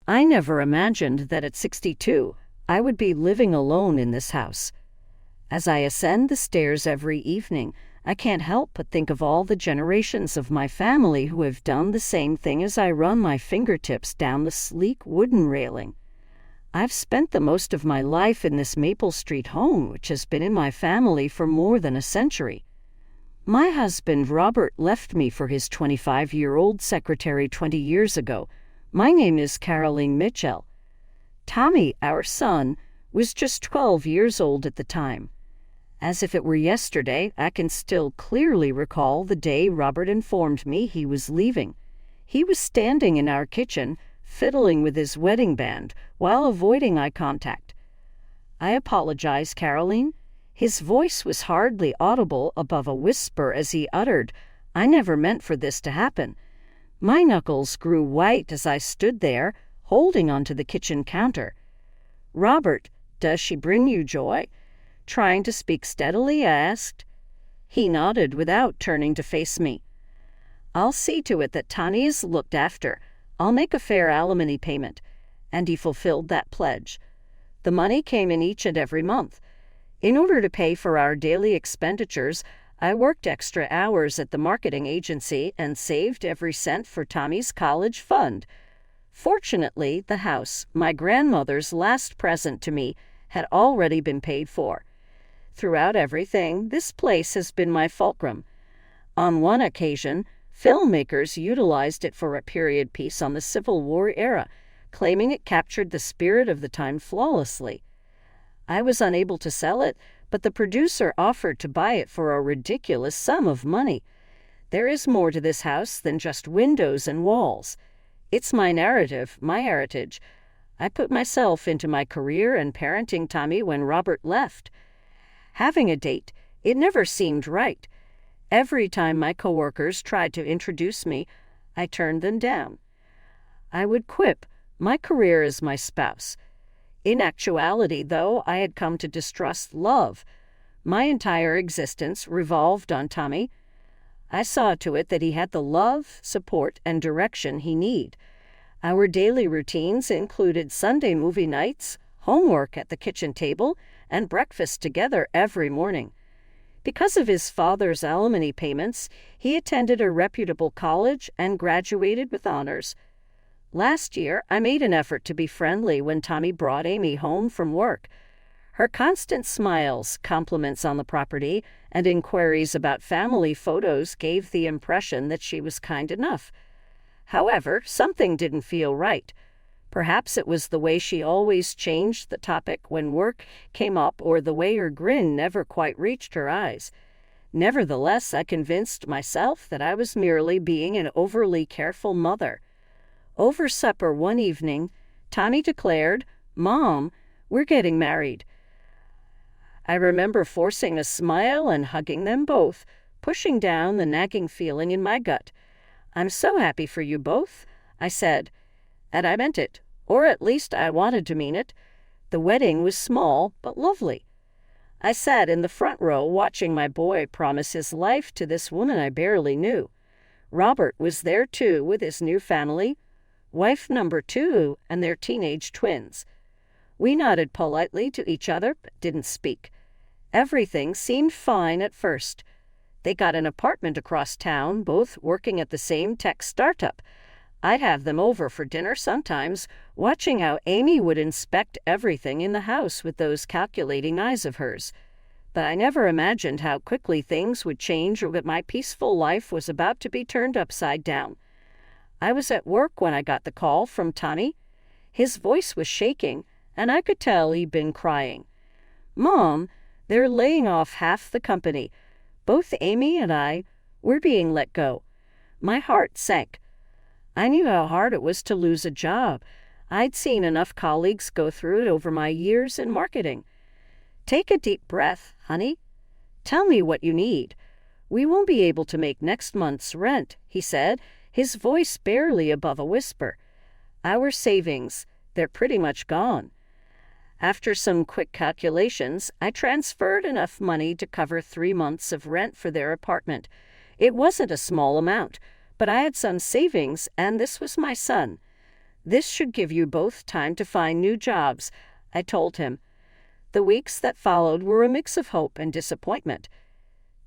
I never imagined that at 62, I would be living alone in this house. As I ascend the stairs every evening, I can't help but think of all the generations of my family who have done the same thing as I run my fingertips down the sleek wooden railing. I've spent the most of my life in this Maple Street home, which has been in my family for more than a century. My husband Robert left me for his 25-year-old secretary 20 years ago. My name is Caroline Mitchell. Tommy, our son, was just 12 years old at the time. As if it were yesterday, I can still clearly recall the day Robert informed me he was leaving. He was standing in our kitchen, fiddling with his wedding band, while avoiding eye contact. "I apologize, Caroline." His voice was hardly audible above a whisper as he uttered, "I never meant for this to happen." My knuckles grew white as I stood there, holding onto the kitchen counter. "Robert, does she bring you joy?" Trying to speak steadily, I asked. He nodded without turning to face me. "I'll see to it that Tani is looked after. I'll make a fair alimony payment." And he fulfilled that pledge. The money came in each and every month. In order to pay for our daily expenditures, I worked extra hours at the marketing agency and saved every cent for Tommy's college fund. Fortunately, the house, my grandmother's last present to me, had already been paid for. Throughout everything, this place has been my fulcrum. On one occasion, filmmakers utilized it for a period piece on the Civil War era, claiming it captured the spirit of the time flawlessly. I was unable to sell it, but the producer offered to buy it for a ridiculous sum of money. There is more to this house than just windows and walls. It's my narrative, my heritage. I put myself into my career and parenting Tommy when Robert left. Having a date, it never seemed right. Every time my coworkers tried to introduce me, I turned them down. I would quip, "My career is my spouse." In actuality, though, I had come to distrust love. My entire existence revolved on Tommy. I saw to it that he had the love, support, and direction he needed. Our daily routines included Sunday movie nights, homework at the kitchen table, and breakfast together every morning. Because of his father's alimony payments, he attended a reputable college and graduated with honors. Last year, I made an effort to be friendly when Tommy brought Amy home from work. Her constant smiles, compliments on the property, and inquiries about family photos gave the impression that she was kind enough. However, something didn't feel right. Perhaps it was the way she always changed the topic when work came up, or the way her grin never quite reached her eyes. Nevertheless, I convinced myself that I was merely being an overly careful mother. Over supper one evening, Tommy declared, "Mom, we're getting married." I remember forcing a smile and hugging them both, pushing down the nagging feeling in my gut. "I'm so happy for you both," I said. And I meant it, or at least I wanted to mean it. The wedding was small but lovely. I sat in the front row watching my boy promise his life to this woman I barely knew. Robert was there too with his new family, wife number 2 and their teenage twins. We nodded politely to each other but didn't speak. Everything seemed fine at first. They got an apartment across town, both working at the same tech startup. I'd have them over for dinner sometimes, watching how Amy would inspect everything in the house with those calculating eyes of hers. But I never imagined how quickly things would change, or that my peaceful life was about to be turned upside down. I was at work when I got the call from Tommy. His voice was shaking, and I could tell he'd been crying. "Mom, they're laying off half the company. Both Amy and I, we're being let go." My heart sank. I knew how hard it was to lose a job. I'd seen enough colleagues go through it over my years in marketing. "Take a deep breath, honey. Tell me what you need. We won't be able to make next month's rent," he said, his voice barely above a whisper. "Our savings, they're pretty much gone." After some quick calculations, I transferred enough money to cover 3 months of rent for their apartment. It wasn't a small amount, but I had some savings, and this was my son. This should give you both time to find new jobs, I told him. The weeks that followed were a mix of hope and disappointment.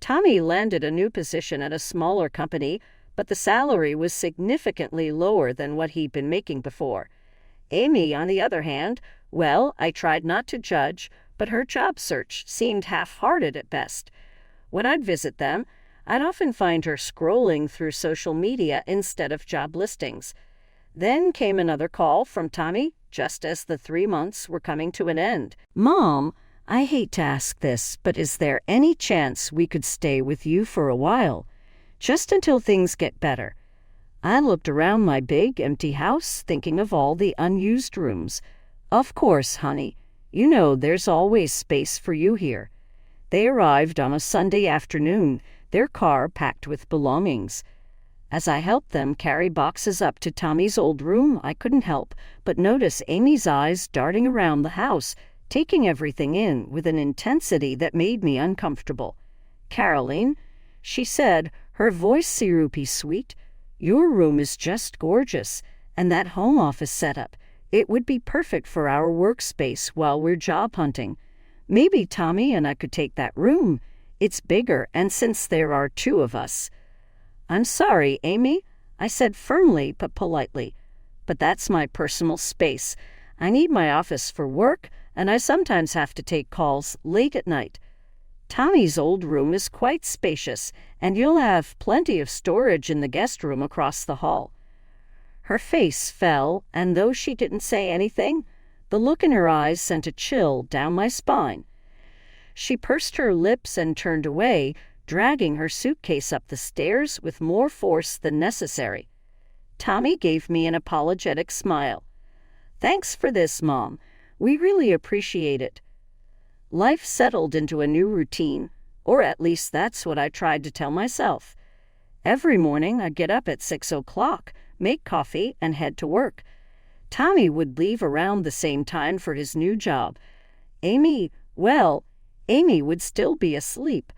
Tommy landed a new position at a smaller company, but the salary was significantly lower than what he'd been making before. Amy, on the other hand, well, I tried not to judge, but her job search seemed half-hearted at best. When I'd visit them, I'd often find her scrolling through social media instead of job listings. Then came another call from Tommy, just as the 3 months were coming to an end. "Mom, I hate to ask this, but is there any chance we could stay with you for a while? Just until things get better." I looked around my big, empty house, thinking of all the unused rooms. "Of course, honey. You know there's always space for you here." They arrived on a Sunday afternoon, their car packed with belongings. As I helped them carry boxes up to Tommy's old room, I couldn't help but notice Amy's eyes darting around the house, taking everything in with an intensity that made me uncomfortable. "Caroline," she said, her voice syrupy sweet, "your room is just gorgeous, and that home office setup, it would be perfect for our workspace while we're job hunting. Maybe Tommy and I could take that room. It's bigger, and since there are 2 of us." "I'm sorry, Amy," I said firmly but politely, "but that's my personal space. I need my office for work, and I sometimes have to take calls late at night. Tommy's old room is quite spacious, and you'll have plenty of storage in the guest room across the hall." Her face fell, and though she didn't say anything, the look in her eyes sent a chill down my spine. She pursed her lips and turned away, dragging her suitcase up the stairs with more force than necessary. Tommy gave me an apologetic smile. "Thanks for this, Mom. We really appreciate it." Life settled into a new routine, or at least that's what I tried to tell myself. Every morning I'd get up at 6 o'clock, make coffee, and head to work. Tommy would leave around the same time for his new job. Amy would still be asleep.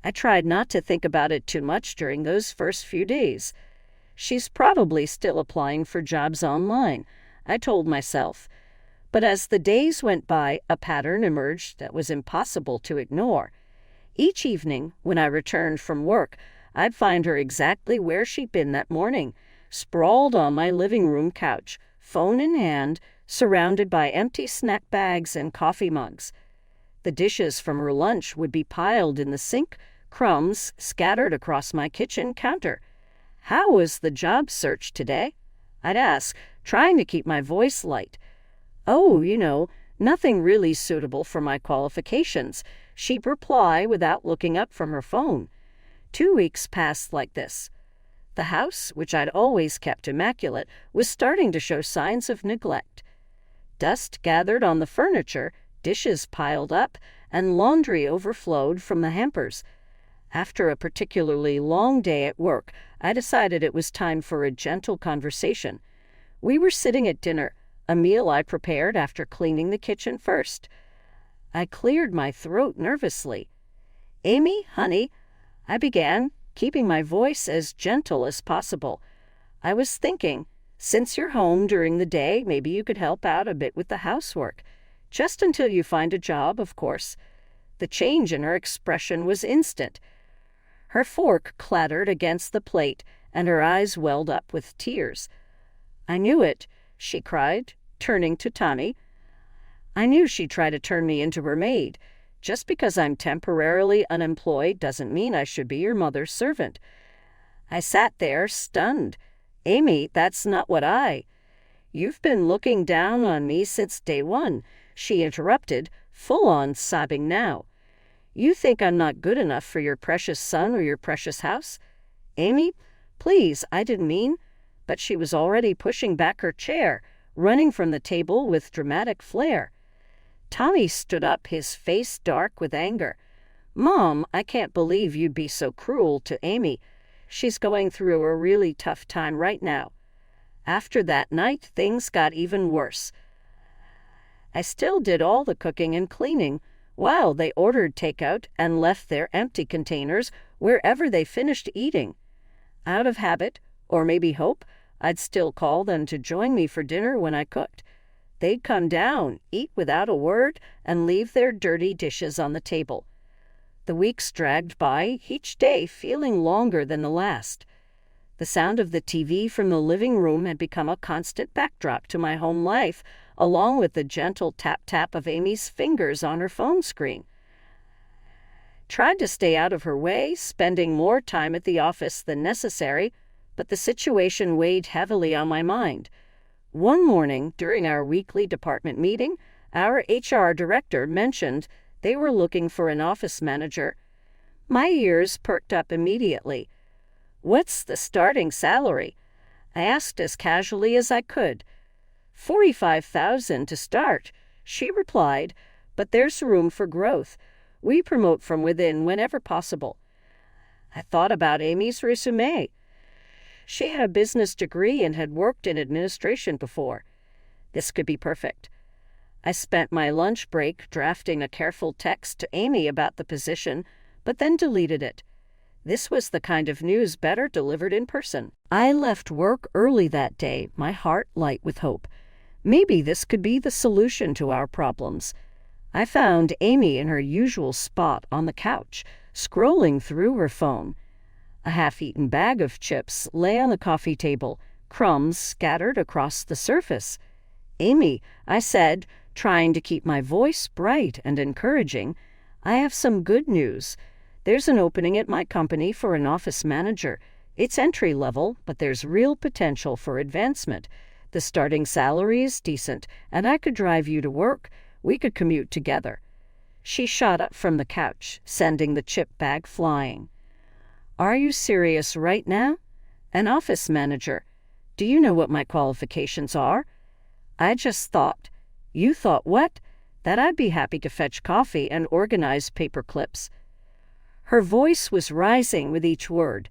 I tried not to think about it too much during those first few days. "She's probably still applying for jobs online," I told myself. But as the days went by, a pattern emerged that was impossible to ignore. Each evening, when I returned from work, I'd find her exactly where she'd been that morning, sprawled on my living room couch, phone in hand, surrounded by empty snack bags and coffee mugs. The dishes from her lunch would be piled in the sink, crumbs scattered across my kitchen counter. "How was the job search today?" I'd ask, trying to keep my voice light. "Oh, nothing really suitable for my qualifications," she'd reply without looking up from her phone. 2 weeks passed like this. The house, which I'd always kept immaculate, was starting to show signs of neglect. Dust gathered on the furniture, dishes piled up, and laundry overflowed from the hampers. After a particularly long day at work, I decided it was time for a gentle conversation. We were sitting at dinner, a meal I prepared after cleaning the kitchen first. I cleared my throat nervously. "Amy, honey," I began, keeping my voice as gentle as possible. "I was thinking, since you're home during the day, maybe you could help out a bit with the housework. Just until you find a job, of course." The change in her expression was instant. Her fork clattered against the plate, and her eyes welled up with tears. "I knew it," she cried, turning to Tommy. "I knew she'd try to turn me into her maid. Just because I'm temporarily unemployed doesn't mean I should be your mother's servant." I sat there, stunned. "Amy, that's not what You've been looking down on me since day one," she interrupted, full-on sobbing now. "You think I'm not good enough for your precious son or your precious house?" "Amy, please, I didn't mean—" But she was already pushing back her chair, running from the table with dramatic flair. Tommy stood up, his face dark with anger. "Mom, I can't believe you'd be so cruel to Amy. She's going through a really tough time right now." After that night, things got even worse. I still did all the cooking and cleaning, while they ordered takeout and left their empty containers wherever they finished eating. Out of habit, or maybe hope, I'd still call them to join me for dinner when I cooked. They'd come down, eat without a word, and leave their dirty dishes on the table. The weeks dragged by, each day feeling longer than the last. The sound of the TV from the living room had become a constant backdrop to my home life, along with the gentle tap-tap of Amy's fingers on her phone screen. Tried to stay out of her way, spending more time at the office than necessary, but the situation weighed heavily on my mind. One morning, during our weekly department meeting, our HR director mentioned they were looking for an office manager. My ears perked up immediately. "What's the starting salary?" I asked as casually as I could. $45,000 to start, she replied, "but there's room for growth. We promote from within whenever possible." I thought about Amy's resume. She had a business degree and had worked in administration before. This could be perfect. I spent my lunch break drafting a careful text to Amy about the position, but then deleted it. This was the kind of news better delivered in person. I left work early that day, my heart light with hope. Maybe this could be the solution to our problems. I found Amy in her usual spot on the couch, scrolling through her phone. A half-eaten bag of chips lay on the coffee table, crumbs scattered across the surface. "Amy," I said, trying to keep my voice bright and encouraging, "I have some good news. There's an opening at my company for an office manager. It's entry level, but there's real potential for advancement. The starting salary is decent, and I could drive you to work. We could commute together." She shot up from the couch, sending the chip bag flying. "Are you serious right now? An office manager. Do you know what my qualifications are?" I just thought. "You thought what?" "That I'd be happy to fetch coffee and organize paper clips." Her voice was rising with each word.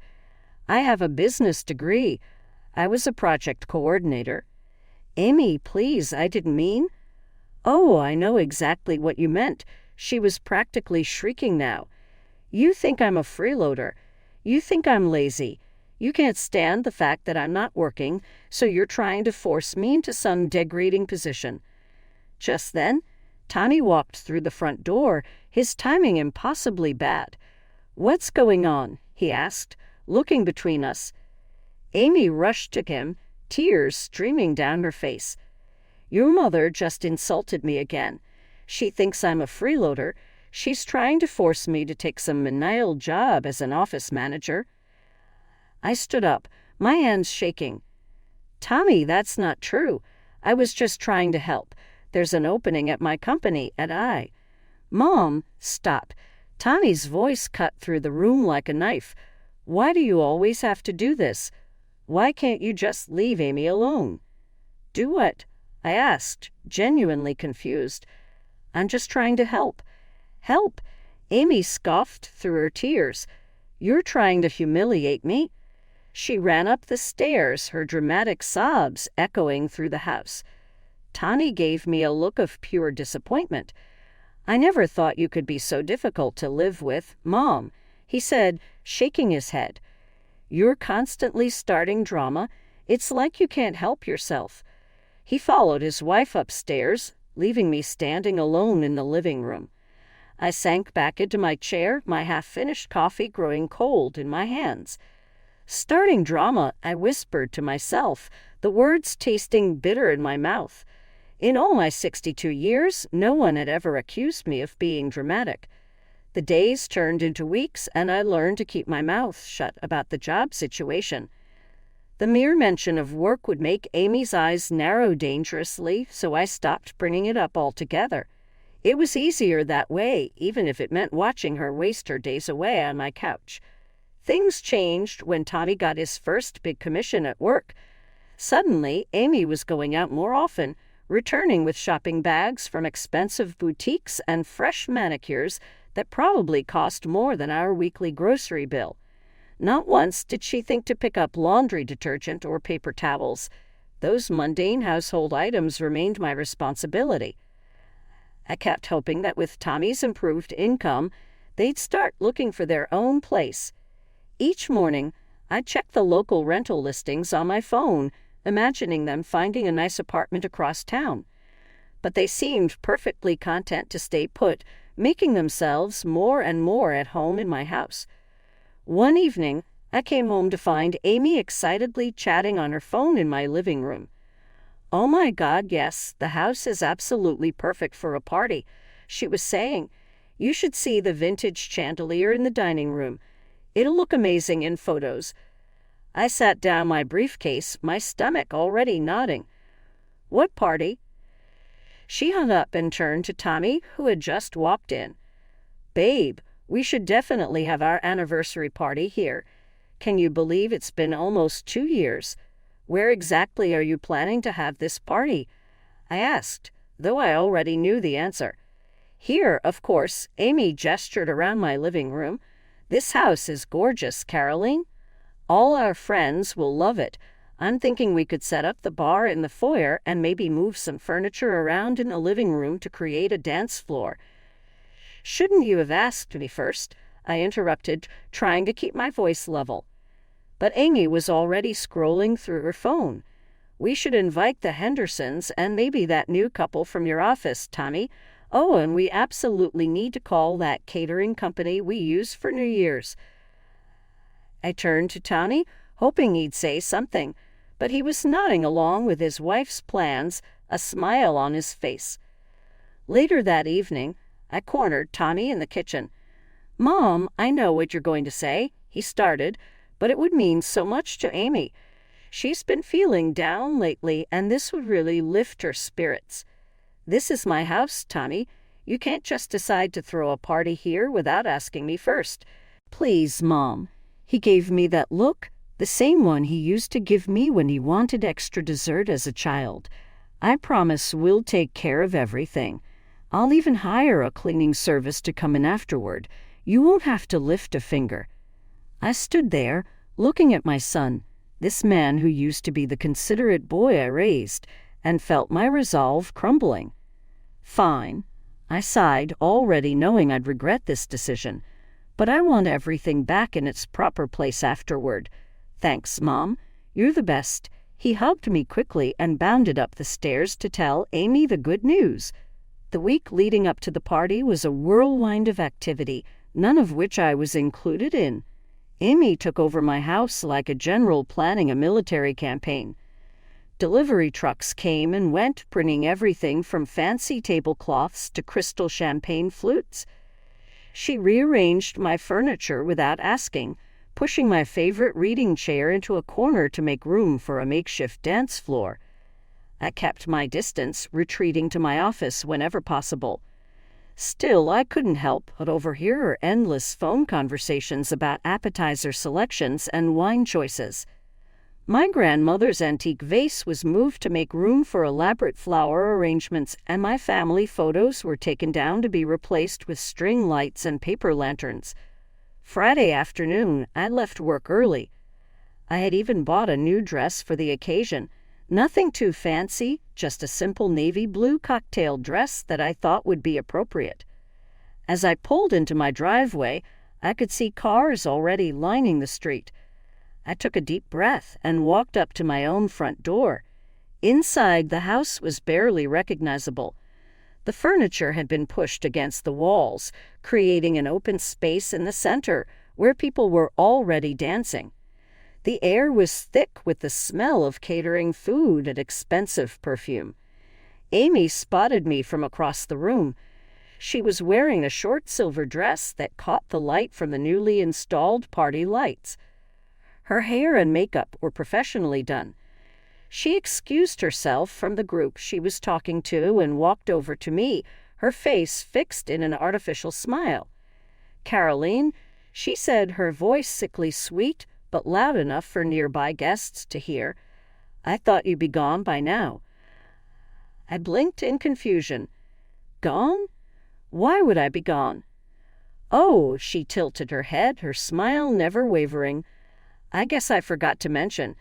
"I have a business degree. I was a project coordinator." "Amy, please, I didn't mean—" "Oh, I know exactly what you meant." She was practically shrieking now. "You think I'm a freeloader. You think I'm lazy. You can't stand the fact that I'm not working, so you're trying to force me into some degrading position." Just then, Tommy walked through the front door, his timing impossibly bad. "What's going on?" he asked, looking between us. Amy rushed to him, tears streaming down her face. "Your mother just insulted me again. She thinks I'm a freeloader. She's trying to force me to take some menial job as an office manager." I stood up, my hands shaking. "Tommy, that's not true. I was just trying to help. There's an opening at my company, and I—" "Mom, stop." Tommy's voice cut through the room like a knife. "Why do you always have to do this? Why can't you just leave Amy alone?" "Do what?" I asked, genuinely confused. "I'm just trying to help." "Help?" Amy scoffed through her tears. "You're trying to humiliate me?" She ran up the stairs, her dramatic sobs echoing through the house. Tommy gave me a look of pure disappointment. "I never thought you could be so difficult to live with, Mom," he said, shaking his head. "You're constantly starting drama. It's like you can't help yourself." He followed his wife upstairs, leaving me standing alone in the living room. I sank back into my chair, my half-finished coffee growing cold in my hands. "Starting drama," I whispered to myself, the words tasting bitter in my mouth. In all my 62 years, no one had ever accused me of being dramatic. The days turned into weeks, and I learned to keep my mouth shut about the job situation. The mere mention of work would make Amy's eyes narrow dangerously, so I stopped bringing it up altogether. It was easier that way, even if it meant watching her waste her days away on my couch. Things changed when Tommy got his first big commission at work. Suddenly, Amy was going out more often, returning with shopping bags from expensive boutiques and fresh manicures that probably cost more than our weekly grocery bill. Not once did she think to pick up laundry detergent or paper towels. Those mundane household items remained my responsibility. I kept hoping that with Tommy's improved income, they'd start looking for their own place. Each morning, I checked the local rental listings on my phone, imagining them finding a nice apartment across town. But they seemed perfectly content to stay put, making themselves more and more at home in my house. One evening, I came home to find Amy excitedly chatting on her phone in my living room. "Oh my God, yes, the house is absolutely perfect for a party," she was saying. "You should see the vintage chandelier in the dining room. It'll look amazing in photos." I sat down my briefcase, my stomach already nodding. "What party?" She hung up and turned to Tommy, who had just walked in. "Babe, we should definitely have our anniversary party here. Can you believe it's been almost 2 years? Where exactly are you planning to have this party?" I asked, though I already knew the answer. "Here, of course," Amy gestured around my living room. "This house is gorgeous, Caroline. All our friends will love it. I'm thinking we could set up the bar in the foyer and maybe move some furniture around in the living room to create a dance floor." "Shouldn't you have asked me first?" I interrupted, trying to keep my voice level. But Amy was already scrolling through her phone. "We should invite the Hendersons and maybe that new couple from your office, Tommy. Oh, and we absolutely need to call that catering company we use for New Year's." I turned to Tommy, hoping he'd say something, but he was nodding along with his wife's plans, a smile on his face. Later that evening, I cornered Tommy in the kitchen. "Mom, I know what you're going to say," he started, "but it would mean so much to Amy. She's been feeling down lately, and this would really lift her spirits. This is my house, Tommy. You can't just decide to throw a party here without asking me first." "Please, Mom." He gave me that look, the same one he used to give me when he wanted extra dessert as a child. "I promise we'll take care of everything. I'll even hire a cleaning service to come in afterward. You won't have to lift a finger." I stood there, looking at my son, this man who used to be the considerate boy I raised, and felt my resolve crumbling. "Fine," I sighed, already knowing I'd regret this decision. "But I want everything back in its proper place afterward. Thanks, Mom. You're the best." He hugged me quickly and bounded up the stairs to tell Amy the good news. The week leading up to the party was a whirlwind of activity, none of which I was included in. Amy took over my house like a general planning a military campaign. Delivery trucks came and went, bringing everything from fancy tablecloths to crystal champagne flutes. She rearranged my furniture without asking, pushing my favorite reading chair into a corner to make room for a makeshift dance floor. I kept my distance, retreating to my office whenever possible. Still, I couldn't help but overhear her endless phone conversations about appetizer selections and wine choices. My grandmother's antique vase was moved to make room for elaborate flower arrangements, and my family photos were taken down to be replaced with string lights and paper lanterns. Friday afternoon, I left work early. I had even bought a new dress for the occasion. Nothing too fancy, just a simple navy blue cocktail dress that I thought would be appropriate. As I pulled into my driveway, I could see cars already lining the street. I took a deep breath and walked up to my own front door. Inside, the house was barely recognizable. The furniture had been pushed against the walls, creating an open space in the center where people were already dancing. The air was thick with the smell of catering food and expensive perfume. Amy spotted me from across the room. She was wearing a short silver dress that caught the light from the newly installed party lights. Her hair and makeup were professionally done. She excused herself from the group she was talking to and walked over to me, her face fixed in an artificial smile. "Caroline," she said, her voice sickly sweet, but loud enough for nearby guests to hear. "I thought you'd be gone by now." I blinked in confusion. "Gone? Why would I be gone?" "Oh," she tilted her head, her smile never wavering. "I guess I forgot to mention.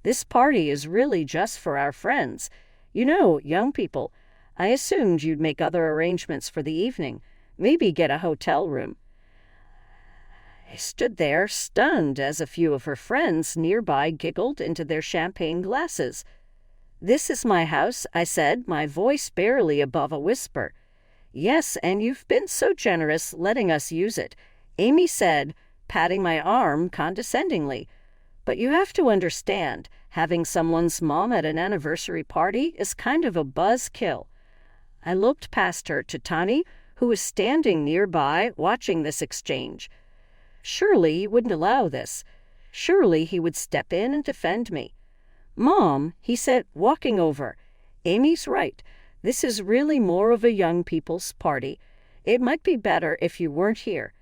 This party is really just for our friends. You know, young people. I assumed you'd make other arrangements for the evening. Maybe get a hotel room." I stood there, stunned, as a few of her friends nearby giggled into their champagne glasses. "This is my house," I said, my voice barely above a whisper. "Yes, and you've been so generous letting us use it," Amy said, patting my arm condescendingly. "But you have to understand, having someone's mom at an anniversary party is kind of a buzzkill." I looked past her to Tani, who was standing nearby watching this exchange. Surely he wouldn't allow this. Surely he would step in and defend me. "Mom," he said, walking over, "Amy's right. This is really more of a young people's party. It might be better if you weren't here."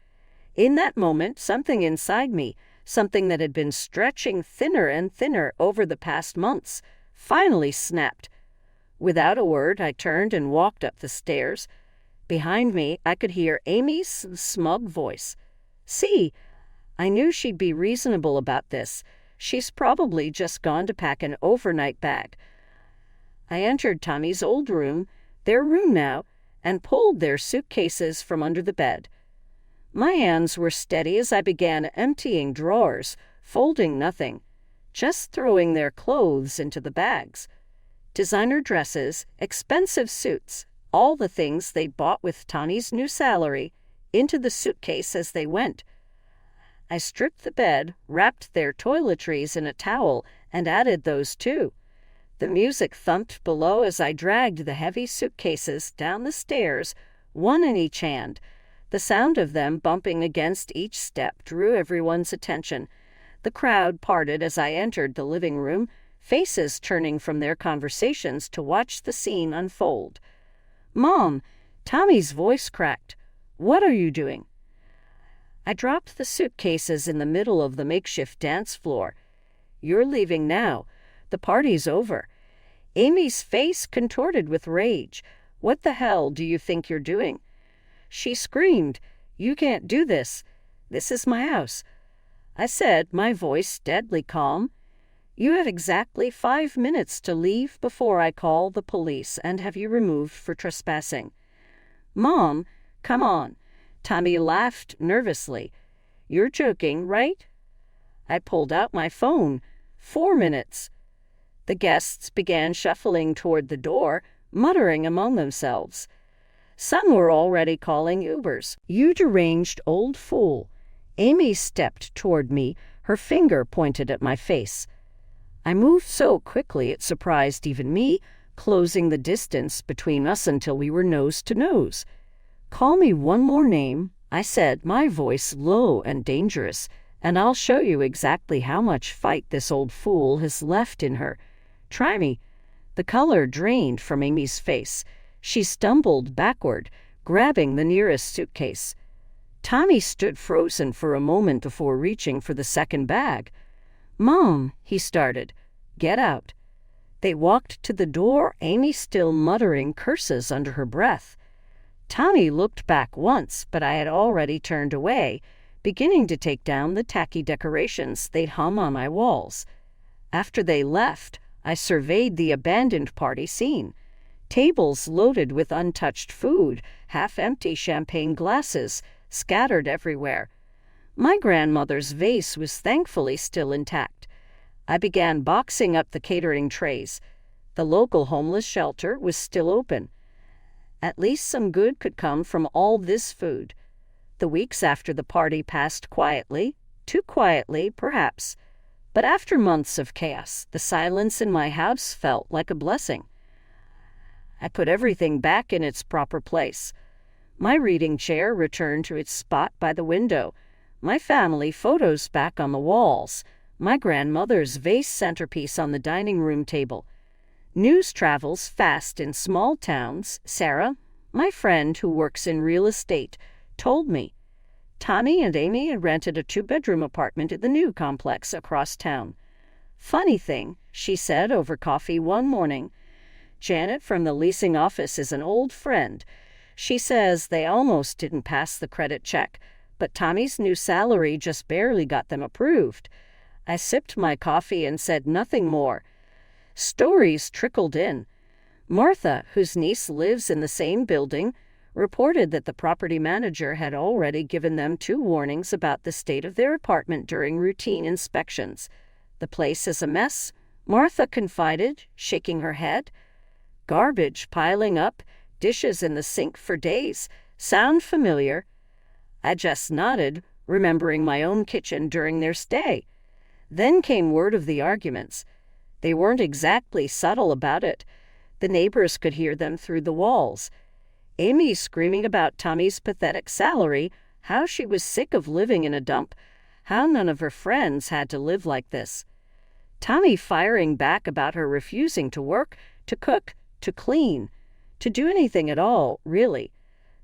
In that moment, something inside me, something that had been stretching thinner and thinner over the past months, finally snapped. Without a word, I turned and walked up the stairs. Behind me, I could hear Amy's smug voice. "See, I knew she'd be reasonable about this. She's probably just gone to pack an overnight bag." I entered Tommy's old room, their room now, and pulled their suitcases from under the bed. My hands were steady as I began emptying drawers, folding nothing, just throwing their clothes into the bags. Designer dresses, expensive suits, all the things they'd bought with Tani's new salary, into the suitcase as they went. I stripped the bed, wrapped their toiletries in a towel, and added those too. The music thumped below as I dragged the heavy suitcases down the stairs, one in each hand. The sound of them bumping against each step drew everyone's attention. The crowd parted as I entered the living room, faces turning from their conversations to watch the scene unfold. "Mom," Tommy's voice cracked. "What are you doing?" I dropped the suitcases in the middle of the makeshift dance floor. "You're leaving now. The party's over." Amy's face contorted with rage. "What the hell do you think you're doing?" She screamed, "You can't do this. This is my house." I said, my voice deadly calm, "You have exactly 5 minutes to leave before I call the police and have you removed for trespassing." "Mom, come on." Tommy laughed nervously. "You're joking, right?" I pulled out my phone. 4 minutes. The guests began shuffling toward the door, muttering among themselves. Some were already calling Ubers. "You deranged old fool." Amy stepped toward me, her finger pointed at my face. I moved so quickly it surprised even me, closing the distance between us until we were nose to nose. "Call me one more name," I said, my voice low and dangerous, "and I'll show you exactly how much fight this old fool has left in her. Try me." The color drained from Amy's face. She stumbled backward, grabbing the nearest suitcase. Tommy stood frozen for a moment before reaching for the second bag. "Mom," he started. "Get out." They walked to the door, Amy still muttering curses under her breath. Tommy looked back once, but I had already turned away, beginning to take down the tacky decorations they'd hung on my walls. After they left, I surveyed the abandoned party scene. Tables loaded with untouched food, half-empty champagne glasses, scattered everywhere. My grandmother's vase was thankfully still intact. I began boxing up the catering trays. The local homeless shelter was still open. At least some good could come from all this food. The weeks after the party passed quietly, too quietly, perhaps. But after months of chaos, the silence in my house felt like a blessing. I put everything back in its proper place. My reading chair returned to its spot by the window, my family photos back on the walls, my grandmother's vase centerpiece on the dining room table. News travels fast in small towns. Sarah, my friend who works in real estate, told me. Tommy and Amy had rented a 2-bedroom apartment in the new complex across town. "Funny thing," she said over coffee one morning. "Janet from the leasing office is an old friend. She says they almost didn't pass the credit check, but Tommy's new salary just barely got them approved." I sipped my coffee and said nothing more. Stories trickled in. Martha, whose niece lives in the same building, reported that the property manager had already given them 2 warnings about the state of their apartment during routine inspections. "The place is a mess," Martha confided, shaking her head. "Garbage piling up, dishes in the sink for days. Sound familiar?" I just nodded, remembering my own kitchen during their stay. Then came word of the arguments. They weren't exactly subtle about it. The neighbors could hear them through the walls. Amy screaming about Tommy's pathetic salary, how she was sick of living in a dump, how none of her friends had to live like this. Tommy firing back about her refusing to work, to cook, to clean, to do anything at all, really.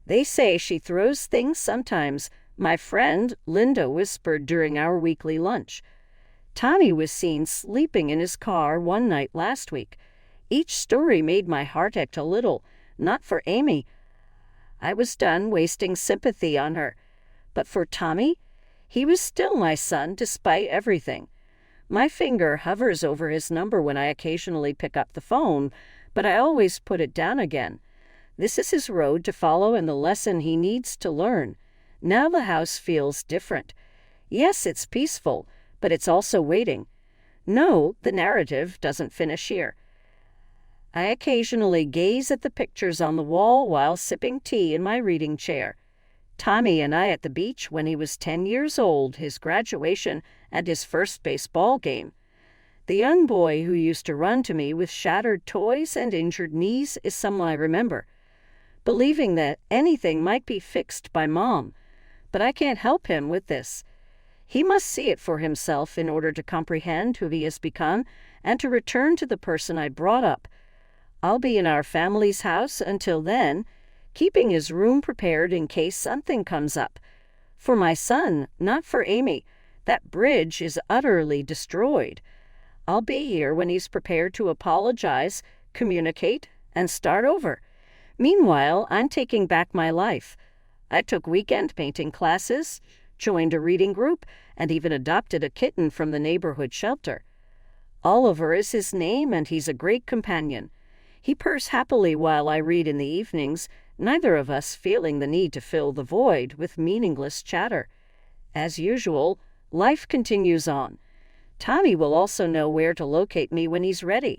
"They say she throws things sometimes," my friend Linda whispered during our weekly lunch. Tommy was seen sleeping in his car one night last week. Each story made my heart ache a little, not for Amy. I was done wasting sympathy on her. But for Tommy, he was still my son despite everything. My finger hovers over his number when I occasionally pick up the phone, but I always put it down again. This is his road to follow and the lesson he needs to learn. Now the house feels different. Yes, it's peaceful, but it's also waiting. No, the narrative doesn't finish here. I occasionally gaze at the pictures on the wall while sipping tea in my reading chair. Tommy and I at the beach when he was 10 years old, his graduation, and his first baseball game. The young boy who used to run to me with shattered toys and injured knees is someone I remember, believing that anything might be fixed by Mom. But I can't help him with this. He must see it for himself in order to comprehend who he has become and to return to the person I brought up. I'll be in our family's house until then, keeping his room prepared in case something comes up. For my son, not for Amy. That bridge is utterly destroyed. I'll be here when he's prepared to apologize, communicate, and start over. Meanwhile, I'm taking back my life. I took weekend painting classes, joined a reading group, and even adopted a kitten from the neighborhood shelter. Oliver is his name, and he's a great companion. He purrs happily while I read in the evenings, neither of us feeling the need to fill the void with meaningless chatter. As usual, life continues on. Tommy will also know where to locate me when he's ready.